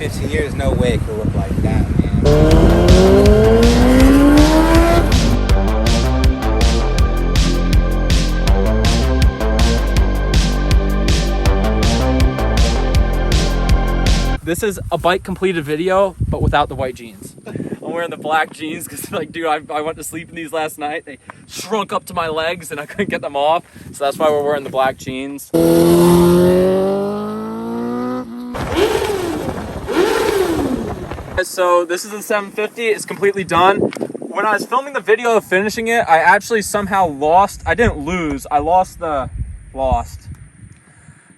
15 years, no way it could look like that, man. This is a bike completed video, but without the white jeans. I'm wearing the black jeans because, like, dude, I went to sleep in these last night. They shrunk up to my legs and I couldn't get them off. So that's why we're wearing the black jeans. So this is the 750. It's completely done. When I was filming the video of finishing it, I actually somehow lost. I didn't lose. I lost the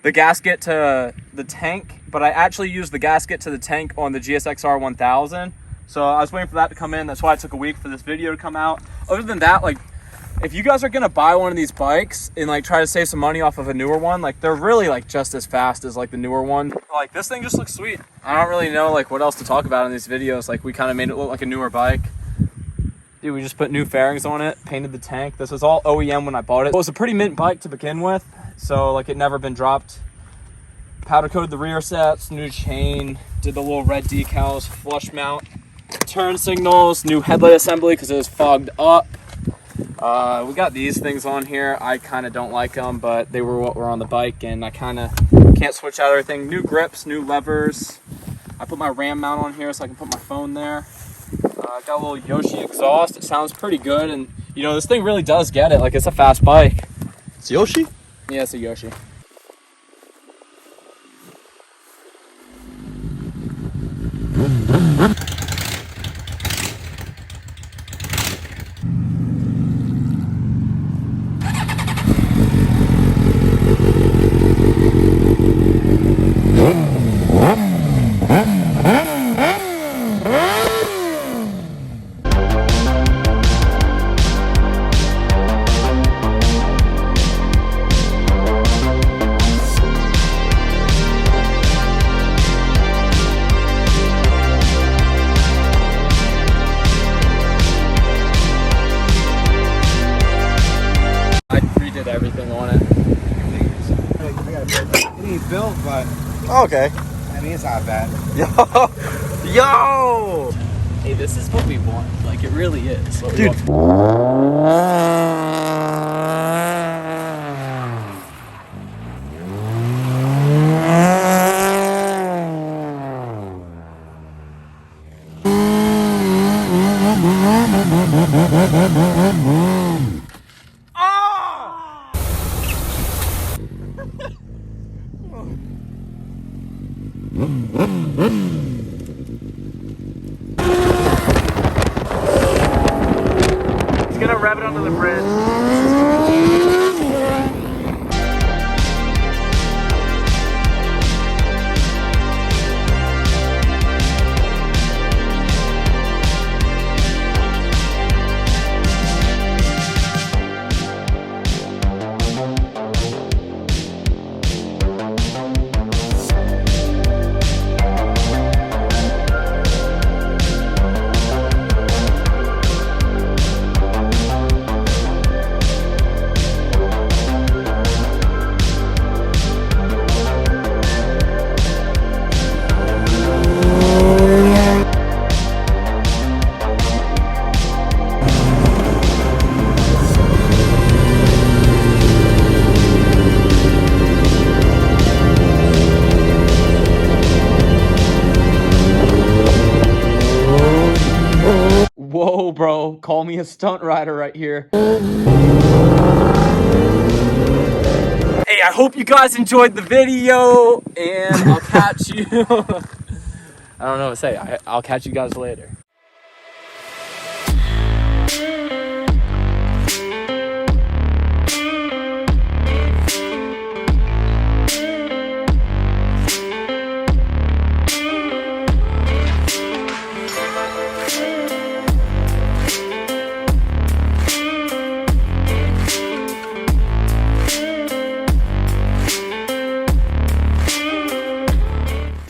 gasket to the tank, but I actually used the gasket to the tank on the GSXR 1000. So I was waiting for that to come in. That's why it took a week for this video to come out. Other than that, like, if you guys are gonna buy one of these bikes and like try to save some money off of a newer one, like, they're really like just as fast as like the newer one. Like, this thing just looks sweet. I don't really know like what else to talk about in these videos. Like, we kind of made it look like a newer bike. Dude, we just put new fairings on it, painted the tank. This was all OEM when I bought it. It was a pretty mint bike to begin with, so like it never been dropped. Powder coated the rear sets, new chain, did the little red decals, flush mount, turn signals, new headlight assembly because it was fogged up. We got these things on here. I kind of don't like them, but they were what were on the bike, and I kind of can't switch out everything. New grips, new levers. I put my RAM mount on here so I can put my phone there. Got a little Yoshi exhaust. It sounds pretty good, and you know, this thing really does get it. Like, it's a fast bike. It's Yoshi? Yeah, it's a Yoshi. Everything on it. It ain't built, but Okay. I mean, it's not bad. Yo! Hey, this is what we want. Like, it really is. What we Dude. It's gonna rev it under the bridge. Whoa, bro, call me a stunt rider right here. Hey, I hope you guys enjoyed the video, and I'll catch you. I don't know what to say. I'll catch you guys later.